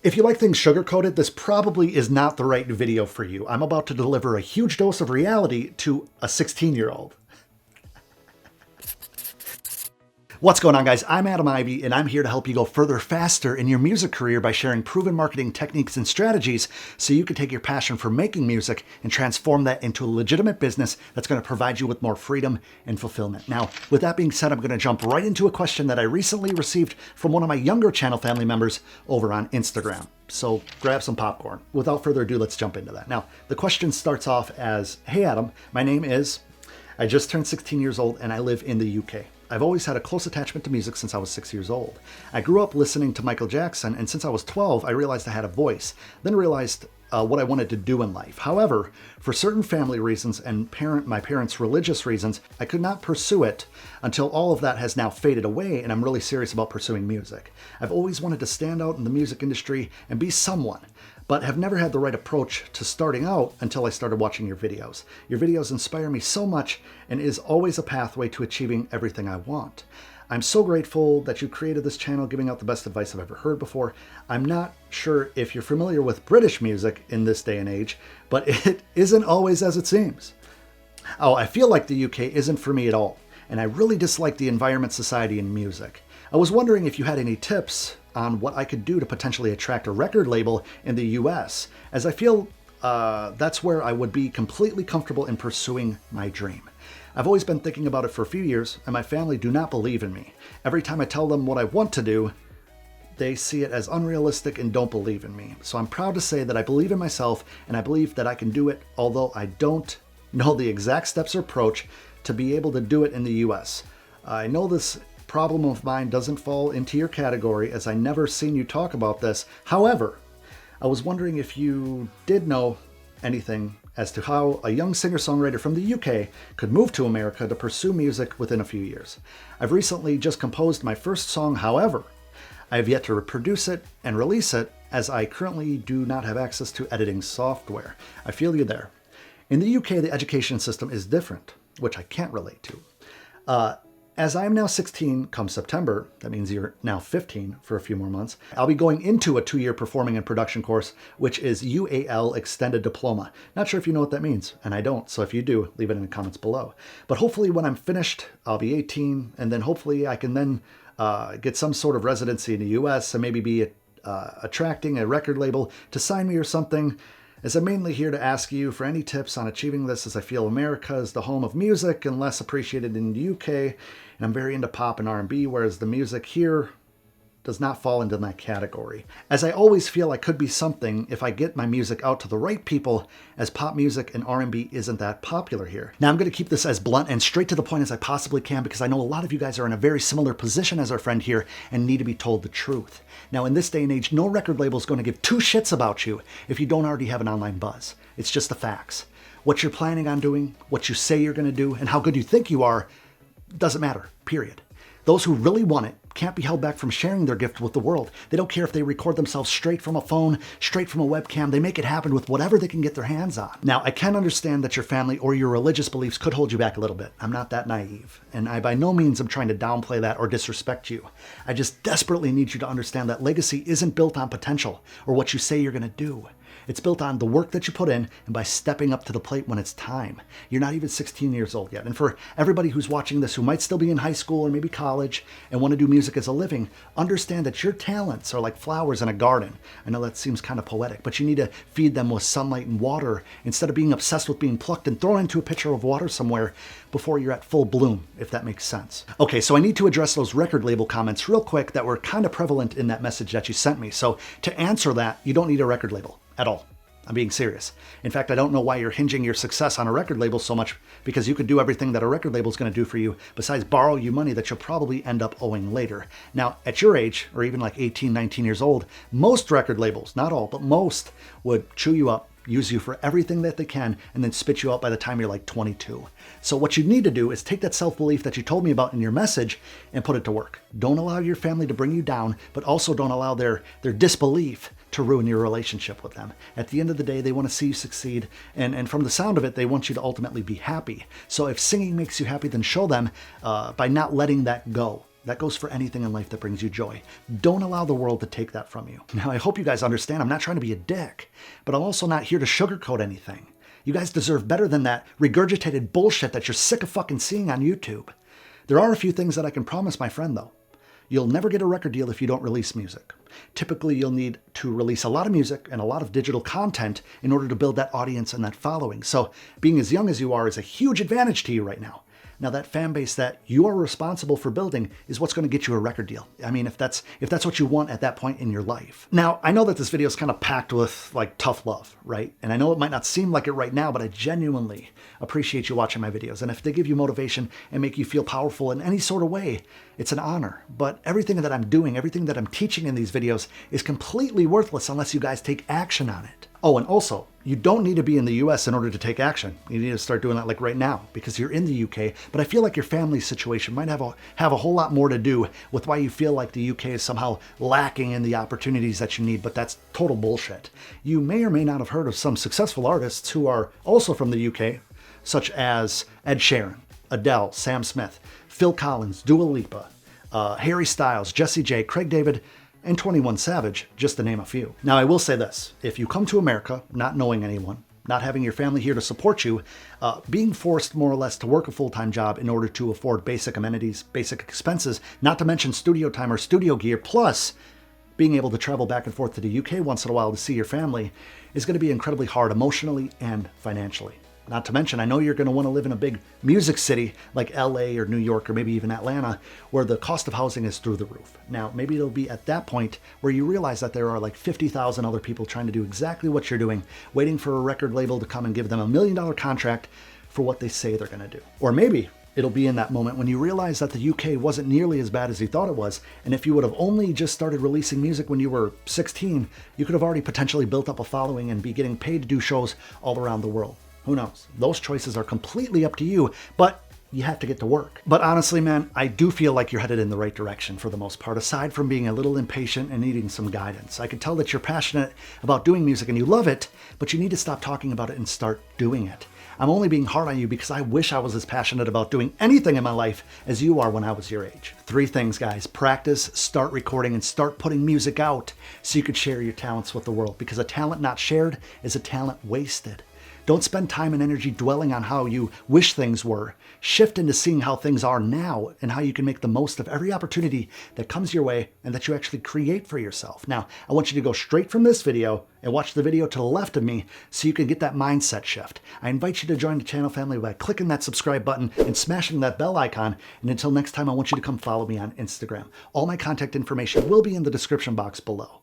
If you like things sugar-coated, this probably is not the right video for you. I'm about to deliver a huge dose of reality to a 16-year-old. What's going on, guys? I'm Adam Ivy, and I'm here to help you go further faster in your music career by sharing proven marketing techniques and strategies so you can take your passion for making music and transform that into a legitimate business that's going to provide you with more freedom and fulfillment. Now, with that being said, I'm going to jump right into a question that I recently received from one of my younger channel family members over on Instagram. So grab some popcorn. Without further ado, let's jump into that. Now, the question starts off as, "Hey Adam, my name is, I just turned 16 years old and I live in the UK. I've always had a close attachment to music since I was 6 years old. I grew up listening to Michael Jackson, and since I was 12, I realized I had a voice, then realized what I wanted to do in life. However, for certain family reasons and my parents' religious reasons, I could not pursue it until all of that has now faded away, and I'm really serious about pursuing music. I've always wanted to stand out in the music industry and be someone, but have never had the right approach to starting out until I started watching your videos. Your videos inspire me so much and is always a pathway to achieving everything I want. I'm so grateful that you created this channel, giving out the best advice I've ever heard before. I'm not sure if you're familiar with British music in this day and age, but it isn't always as it seems. Oh, I feel like the UK isn't for me at all, and I really dislike the environment, society, and music. I was wondering if you had any tips on what I could do to potentially attract a record label in the US, as I feel that's where I would be completely comfortable in pursuing my dream. I've always been thinking about it for a few years, and my family do not believe in me. Every time I tell them what I want to do, they see it as unrealistic and don't believe in me. So I'm proud to say that I believe in myself, and I believe that I can do it, although I don't know the exact steps or approach to be able to do it in the US. I know this problem of mine doesn't fall into your category, as I never seen you talk about this. However, I was wondering if you did know anything as to how a young singer-songwriter from the UK could move to America to pursue music within a few years. I've recently just composed my first song, however, I have yet to produce it and release it, as I currently do not have access to editing software. I feel you there. In the UK, the education system is different, which I can't relate to. As I am now 16 come September, that means you're now 15 for a few more months, I'll be going into a 2-year performing and production course, which is UAL Extended Diploma. Not sure if you know what that means, and I don't, so if you do, leave it in the comments below. But hopefully when I'm finished, I'll be 18, and then hopefully I can then get some sort of residency in the US and maybe be attracting a record label to sign me or something. As I'm mainly here to ask you for any tips on achieving this, as I feel America is the home of music and less appreciated in the UK, and I'm very into pop and R&B, whereas the music here does not fall into that category. As I always feel I could be something if I get my music out to the right people, as pop music and R&B isn't that popular here. Now I'm going to keep this as blunt and straight to the point as I possibly can, because I know a lot of you guys are in a very similar position as our friend here and need to be told the truth. Now in this day and age, no record label is going to give two shits about you if you don't already have an online buzz. It's just the facts. What you're planning on doing, what you say you're going to do, and how good you think you are doesn't matter, period. Those who really want it can't be held back from sharing their gift with the world. They don't care if they record themselves straight from a phone, straight from a webcam. They make it happen with whatever they can get their hands on. Now, I can understand that your family or your religious beliefs could hold you back a little bit. I'm not that naive, and I by no means am trying to downplay that or disrespect you. I just desperately need you to understand that legacy isn't built on potential or what you say you're going to do. It's built on the work that you put in and by stepping up to the plate when it's time. You're not even 16 years old yet. And for everybody who's watching this who might still be in high school or maybe college and want to do music as a living, understand that your talents are like flowers in a garden. I know that seems kind of poetic, but you need to feed them with sunlight and water instead of being obsessed with being plucked and thrown into a pitcher of water somewhere before you're at full bloom, if that makes sense. Okay, so I need to address those record label comments real quick that were kind of prevalent in that message that you sent me. So to answer that, you don't need a record label at all. I'm being serious. In fact, I don't know why you're hinging your success on a record label so much, because you could do everything that a record label is going to do for you besides borrow you money that you'll probably end up owing later. Now, at your age, or even like 18, 19 years old, most record labels, not all, but most, would chew you up, use you for everything that they can, and then spit you out by the time you're like 22. So what you need to do is take that self-belief that you told me about in your message and put it to work. Don't allow your family to bring you down, but also don't allow their disbelief to ruin your relationship with them. At the end of the day, they want to see you succeed, and from the sound of it, they want you to ultimately be happy. So if singing makes you happy, then show them by not letting that go. That goes for anything in life that brings you joy. Don't allow the world to take that from you. Now, I hope you guys understand I'm not trying to be a dick, but I'm also not here to sugarcoat anything. You guys deserve better than that regurgitated bullshit that you're sick of fucking seeing on YouTube. There are a few things that I can promise my friend, though. You'll never get a record deal if you don't release music. Typically, you'll need to release a lot of music and a lot of digital content in order to build that audience and that following. So being as young as you are is a huge advantage to you right now. Now, that fan base that you are responsible for building is what's going to get you a record deal. I mean, if that's what you want at that point in your life. Now, I know that this video is kind of packed with like tough love, right? And I know it might not seem like it right now, but I genuinely appreciate you watching my videos. And if they give you motivation and make you feel powerful in any sort of way, it's an honor. But everything that I'm doing, everything that I'm teaching in these videos is completely worthless unless you guys take action on it. Oh, and also, you don't need to be in the US in order to take action. You need to start doing that like right now because you're in the UK, but I feel like your family situation might have a whole lot more to do with why you feel like the UK is somehow lacking in the opportunities that you need, but that's total bullshit. You may or may not have heard of some successful artists who are also from the UK, such as Ed Sheeran, Adele, Sam Smith, Phil Collins, Dua Lipa, Harry Styles, Jessie J, Craig David, and 21 Savage, just to name a few. Now, I will say this. If you come to America not knowing anyone, not having your family here to support you, being forced more or less to work a full-time job in order to afford basic amenities, basic expenses, not to mention studio time or studio gear, plus being able to travel back and forth to the UK once in a while to see your family is going to be incredibly hard emotionally and financially. Not to mention, I know you're going to want to live in a big music city like LA or New York or maybe even Atlanta, where the cost of housing is through the roof. Now, maybe it'll be at that point where you realize that there are like 50,000 other people trying to do exactly what you're doing, waiting for a record label to come and give them $1 million contract for what they say they're going to do. Or maybe it'll be in that moment when you realize that the UK wasn't nearly as bad as you thought it was, and if you would have only just started releasing music when you were 16, you could have already potentially built up a following and be getting paid to do shows all around the world. Who knows? Those choices are completely up to you, but you have to get to work. But honestly, man, I do feel like you're headed in the right direction for the most part, aside from being a little impatient and needing some guidance. I can tell that you're passionate about doing music and you love it, but you need to stop talking about it and start doing it. I'm only being hard on you because I wish I was as passionate about doing anything in my life as you are when I was your age. 3 things, guys. Practice, start recording, and start putting music out so you can share your talents with the world, because a talent not shared is a talent wasted. Don't spend time and energy dwelling on how you wish things were. Shift into seeing how things are now and how you can make the most of every opportunity that comes your way and that you actually create for yourself. Now, I want you to go straight from this video and watch the video to the left of me so you can get that mindset shift. I invite you to join the channel family by clicking that subscribe button and smashing that bell icon. And until next time, I want you to come follow me on Instagram. All my contact information will be in the description box below.